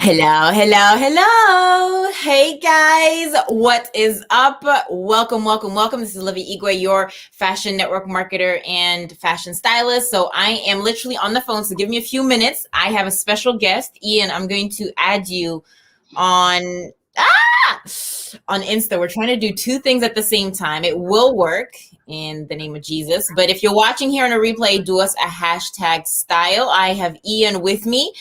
Hello, hello, hello. Hey guys, what is up? Welcome, welcome, welcome. This is Olivia, your fashion network marketer and fashion stylist. So I am literally on the phone, so give me a few minutes. I have a special guest, Iain. I'm going to add you on on Insta. We're trying to do two things at the same time. It will work in the name of Jesus. But if you're watching here on a replay, do us a hashtag style. I have Iain with me,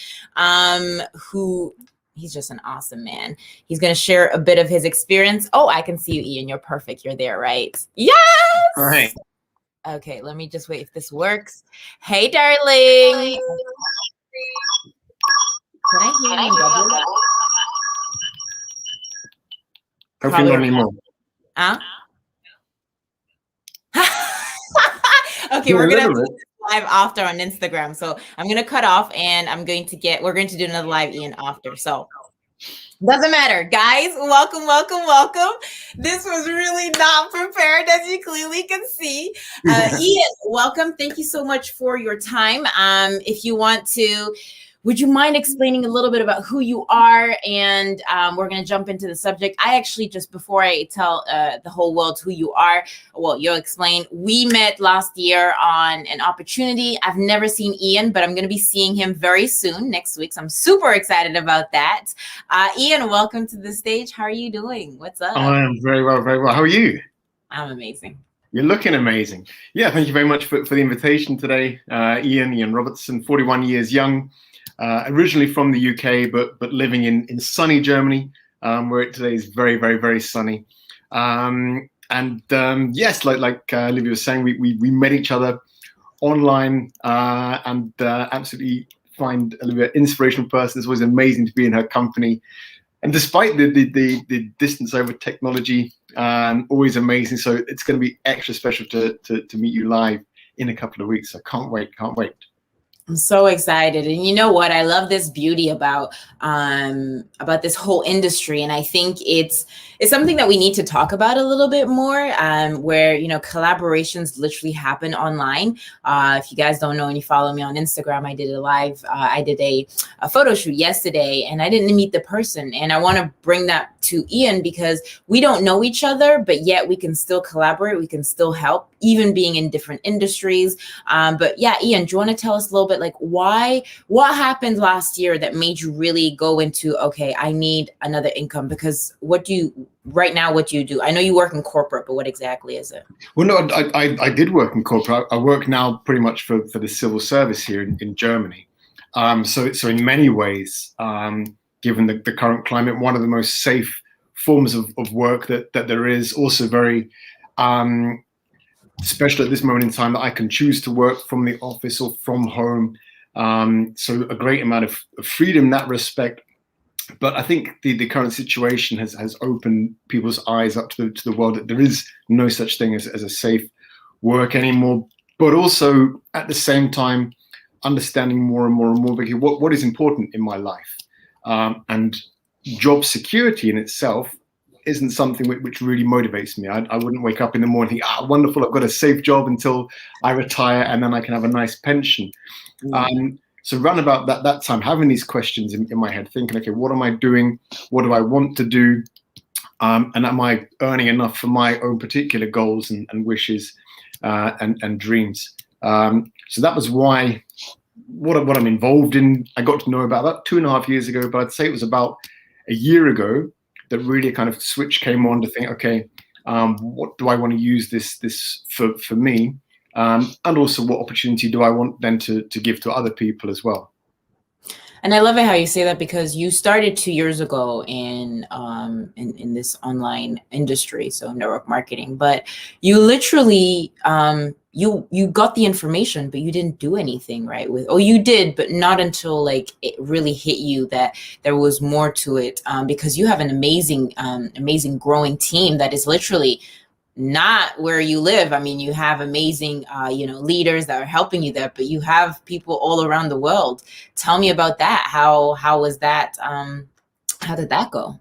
who he's just an awesome man. He's going to share a bit of his experience. Oh, I can see you, Iain. You're perfect. You're there, right? Yes. All right. Okay, let me just wait if this works. Hey, darling. Can I hear you? Hopefully not anymore. Okay, we're gonna do live after on Instagram. So I'm gonna cut off and we're going to do another live Iain after. So doesn't matter, guys. Welcome, welcome, welcome. This was really not prepared, as you clearly can see. Iain, welcome. Thank you so much for your time. If you want to, would you mind explaining a little bit about who you are? And we're going to jump into the subject. I actually, just before I tell the whole world who you are, well, you'll explain. We met last year on an opportunity. I've never seen Iain, but I'm going to be seeing him very soon, next week. So I'm super excited about that. Iain, welcome to the stage. How are you doing? What's up? I am very well, very well. How are you? I'm amazing. You're looking amazing. Yeah, thank you very much for the invitation today. Iain Robertson, 41 years young. Originally from the UK, but living in sunny Germany, where it today is very, very, very sunny. Yes, like Olivia was saying, we met each other online and absolutely find Olivia an inspirational person. It's always amazing to be in her company. And despite the distance over technology, always amazing. So it's going to be extra special to meet you live in a couple of weeks. So can't wait, can't wait. I'm so excited. And you know what? I love this beauty about this whole industry. And I think it's something that we need to talk about a little bit more, where, you know, collaborations literally happen online. If you guys don't know and you follow me on Instagram, I did a live, I did a photo shoot yesterday and I didn't meet the person. And I want to bring that to Iain because we don't know each other, but yet we can still collaborate. We can still help, even being in different industries. But yeah, Iain, do you want to tell us a little bit, like, what happened last year that made you really go into, okay, I need another income? Because what do you do? I know you work in corporate, but what exactly is it? Well, no, I did work in corporate. I work now pretty much for the civil service here in Germany. So in many ways, given the current climate, one of the most safe forms of work that there is, also very special at this moment in time, that I can choose to work from the office or from home. So a great amount of freedom in that respect. But I think the current situation has opened people's eyes up to the world that there is no such thing as a safe work anymore. But also at the same time, understanding more and more and more what is important in my life. And job security in itself isn't something which really motivates me. I wouldn't wake up in the morning and think, wonderful, I've got a safe job until I retire and then I can have a nice pension. So around about that time, having these questions in my head, thinking, okay, what am I doing? What do I want to do? And am I earning enough for my own particular goals and wishes and dreams? So that was why what I'm involved in, I got to know about 2.5 years ago, but I'd say it was about a year ago that really a kind of switch came on to think, okay, what do I want to use this for me? And also what opportunity do I want then to give to other people as well? And I love it how you say that, because you started 2 years ago in this online industry, so network marketing, but you literally you got the information, but you didn't do anything, right? You did, but not until like it really hit you that there was more to it, because you have an amazing growing team that is literally not where you live. I mean, you have amazing, leaders that are helping you there, but you have people all around the world. Tell me about that. How was that? How did that go?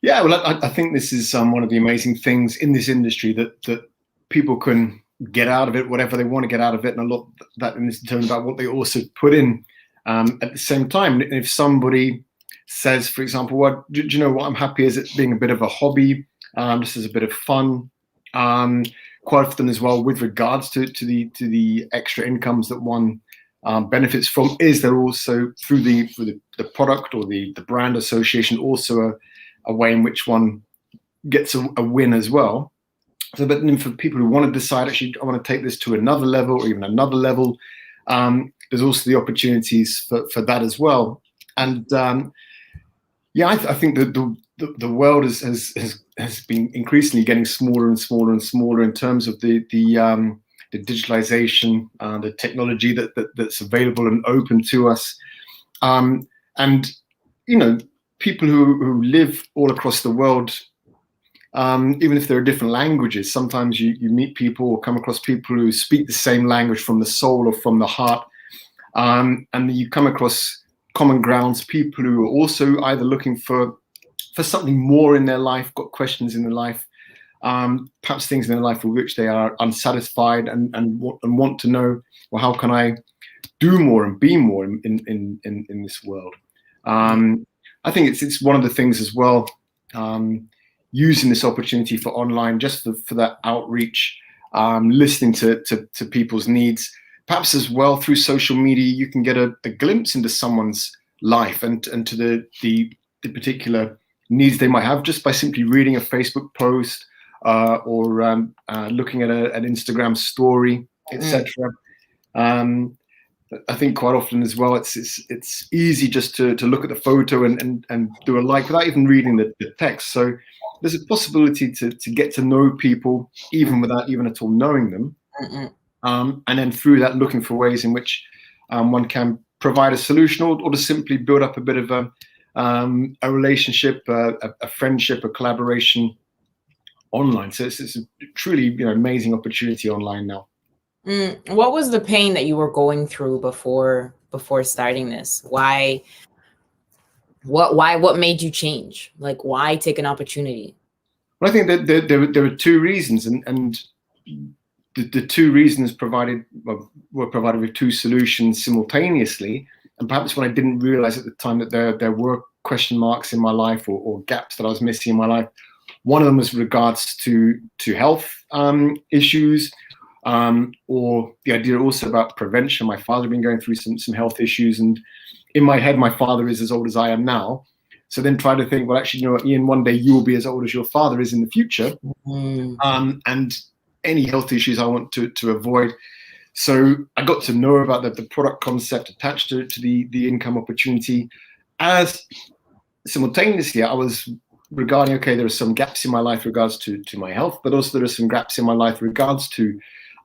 Yeah, well, I think this is one of the amazing things in this industry that people can get out of it, whatever they want to get out of it, and a lot that in this term about what they also put in at the same time. If somebody says, for example, well, do you know what, I'm happy as it being a bit of a hobby, just as a bit of fun. Quite often as well, with regards to the extra incomes that one benefits from, is there also through the product or the brand association also a way in which one gets a win as well. So, but then for people who want to decide, actually, I want to take this to another level or even another level, there's also the opportunities for that as well. And yeah, I think that the world has been increasingly getting smaller and smaller and smaller in terms of the digitalization, the technology that's available and open to us, and people who live all across the world. Even if there are different languages, sometimes you meet people or come across people who speak the same language from the soul or from the heart, and you come across common grounds, people who are also either looking for something more in their life, got questions in their life, perhaps things in their life for which they are unsatisfied and want to know, well, how can I do more and be more in this world? I think it's one of the things as well, using this opportunity for online, just for that outreach, listening to people's needs. Perhaps as well through social media, you can get a glimpse into someone's life and to the particular needs they might have just by simply reading a Facebook post or looking at an Instagram story, etc. I think quite often as well, it's easy just to look at the photo and do a like without even reading the text. So there's a possibility to get to know people even without even at all knowing them. And then through that, looking for ways in which one can provide a solution or to simply build up a bit of a relationship, a friendship, a collaboration online. So it's a truly amazing opportunity online now. What was the pain that you were going through before starting this? Why? What made you change? Like, why take an opportunity? Well, I think that there were two reasons, and the two reasons were provided with two solutions simultaneously. And perhaps what I didn't realize at the time that there were question marks in my life or gaps that I was missing in my life. One of them was regards to health issues, or the idea also about prevention. My father had been going through some health issues, and in my head, my father is as old as I am now. So then try to think, well, actually, Iain, one day you will be as old as your father is in the future. And any health issues I want to avoid. So I got to know about the product concept attached to the income opportunity, as simultaneously I was regarding, okay, there are some gaps in my life regards to my health, but also there are some gaps in my life regards to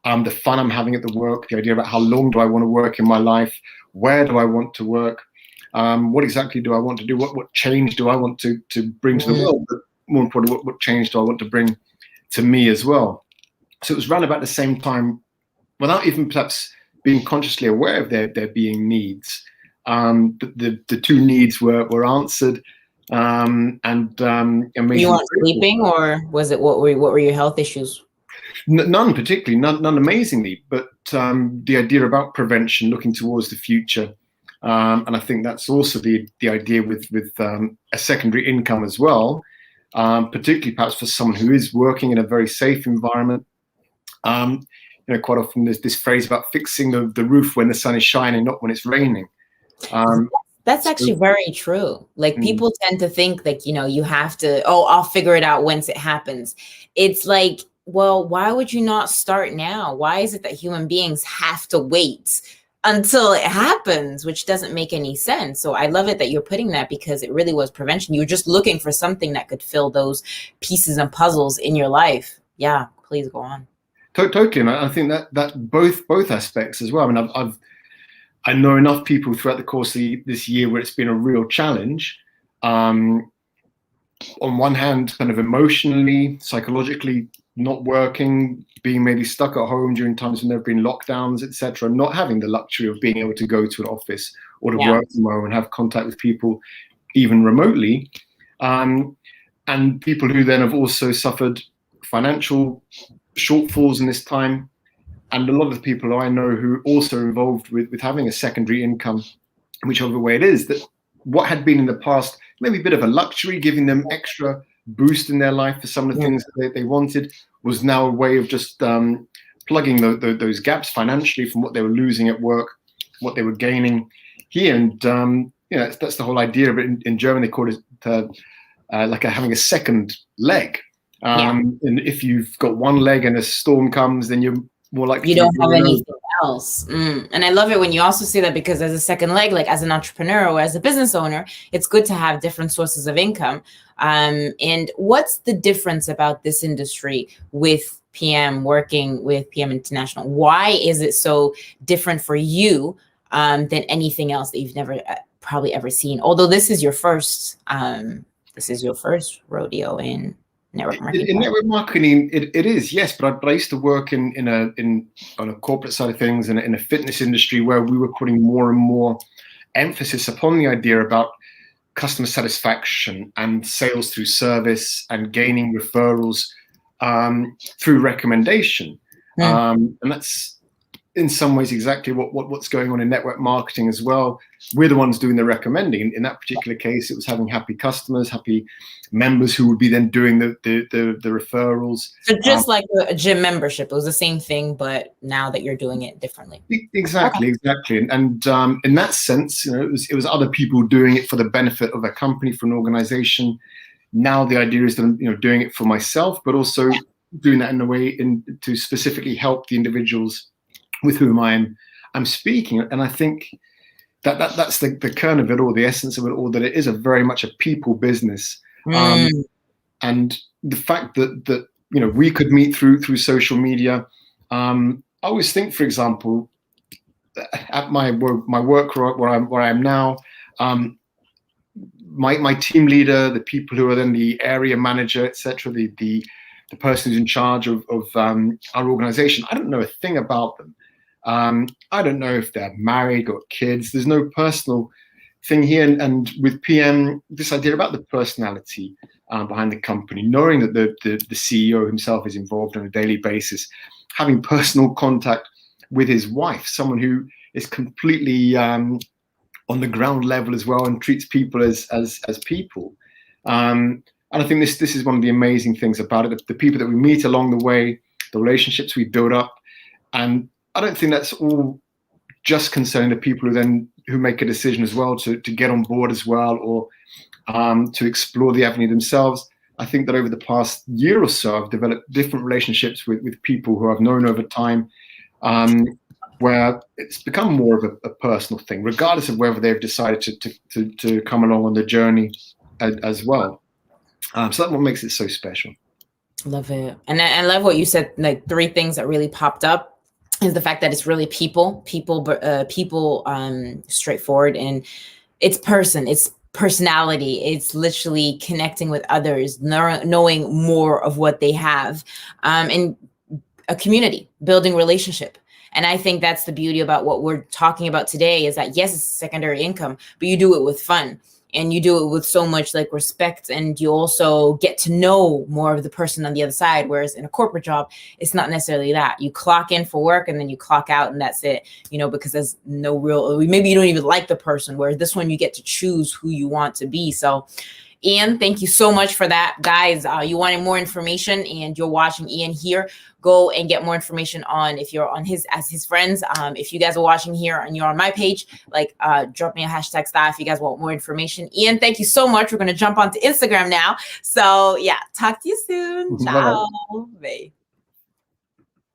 the fun I'm having at the work, the idea about how long do I want to work in my life, where do I want to work, what exactly do I want to do, what change do I want to bring to the world, but more importantly, what change do I want to bring to me as well. So it was around about the same time, without even perhaps being consciously aware of there being needs. The two needs were answered. You weren't sleeping, or was it what were your health issues? None particularly, none amazingly, but the idea about prevention, looking towards the future, and I think that's also the idea with a secondary income as well, particularly perhaps for someone who is working in a very safe environment. Quite often there's this phrase about fixing the roof when the sun is shining, not when it's raining. That's actually very true. Like, people tend to think that, you have to, I'll figure it out once it happens. It's like, well, why would you not start now? Why is it that human beings have to wait until it happens, which doesn't make any sense? So I love it that you're putting that, because it really was prevention. You were just looking for something that could fill those pieces and puzzles in your life. Yeah, please go on. Totally, and I think that both aspects as well. I mean, I know enough people throughout the course of this year where it's been a real challenge. On one hand, kind of emotionally, psychologically, not working, being maybe stuck at home during times when there have been lockdowns, etc., not having the luxury of being able to go to an office or to work from home and have contact with people, even remotely. And people who then have also suffered financial shortfalls in this time. And a lot of the people I know who also are involved with having a secondary income, whichever way it is, that what had been in the past maybe a bit of a luxury, giving them extra boost in their life for some of the things that they wanted, was now a way of just plugging those gaps financially from what they were losing at work, what they were gaining here. And that's the whole idea of it. In German, they call it like having a second leg. And if you've got one leg and a storm comes, then you're more likely you don't have anything else. And I love it when you also say that, because as a second leg, like as an entrepreneur or as a business owner, it's good to have different sources of income. And what's the difference about this industry with PM, working with PM International? Why is it so different for you than anything else that you've never probably ever seen? Although this is your first rodeo in network marketing. In network marketing, it is, yes. But I used to work on a corporate side of things, in a fitness industry, where we were putting more and more emphasis upon the idea about customer satisfaction and sales through service and gaining referrals through recommendation. And that's in some ways exactly what's going on in network marketing as well. We're the ones doing the recommending. In that particular case, it was having happy customers, happy members who would be then doing the referrals. So just like a gym membership, it was the same thing, but now that you're doing it differently. Exactly. And in that sense, it was other people doing it for the benefit of a company, for an organization. Now the idea is that I'm doing it for myself, but also doing that in a way to specifically help the individuals with whom I'm speaking. And I think that's the kern of it all, the essence of it all, that it is very much a people business. And the fact that we could meet through social media. I always think, for example, at my work where I am now, my team leader, the people who are then the area manager, etc., the person who's in charge of our organization, I don't know a thing about them. I don't know if they're married or kids. There's no personal thing here. And with PM, this idea about the personality behind the company, knowing that the CEO himself is involved on a daily basis, having personal contact with his wife, someone who is completely on the ground level as well and treats people as people. And I think this is one of the amazing things about it, the people that we meet along the way, the relationships we build up. And I don't think that's all just concerning the people who make a decision as well to get on board as well, or to explore the avenue themselves. I think that over the past year or so, I've developed different relationships with people who I've known over time, where it's become more of a personal thing, regardless of whether they've decided to come along on the journey as well. So that's what makes it so special. Love it. And I love what you said, like 3 things that really popped up is the fact that it's really people, straightforward, and it's personality. It's literally connecting with others, knowing more of what they have, and a community, building relationship. And I think that's the beauty about what we're talking about today, is that yes, it's secondary income, but you do it with fun. And you do it with so much like respect, and you also get to know more of the person on the other side. Whereas in a corporate job, it's not necessarily that. You clock in for work and then you clock out, and that's it, because there's no real, maybe you don't even like the person. Whereas this one, you get to choose who you want to be. So Iain, thank you so much for that. Guys, you wanted more information and you're watching Iain here, go and get more information on, if you're on his friends. If you guys are watching here and you're on my page, drop me a hashtag style if you guys want more information. Iain, thank you so much. We're going to jump onto Instagram now. So yeah, talk to you soon. Ciao. Bye.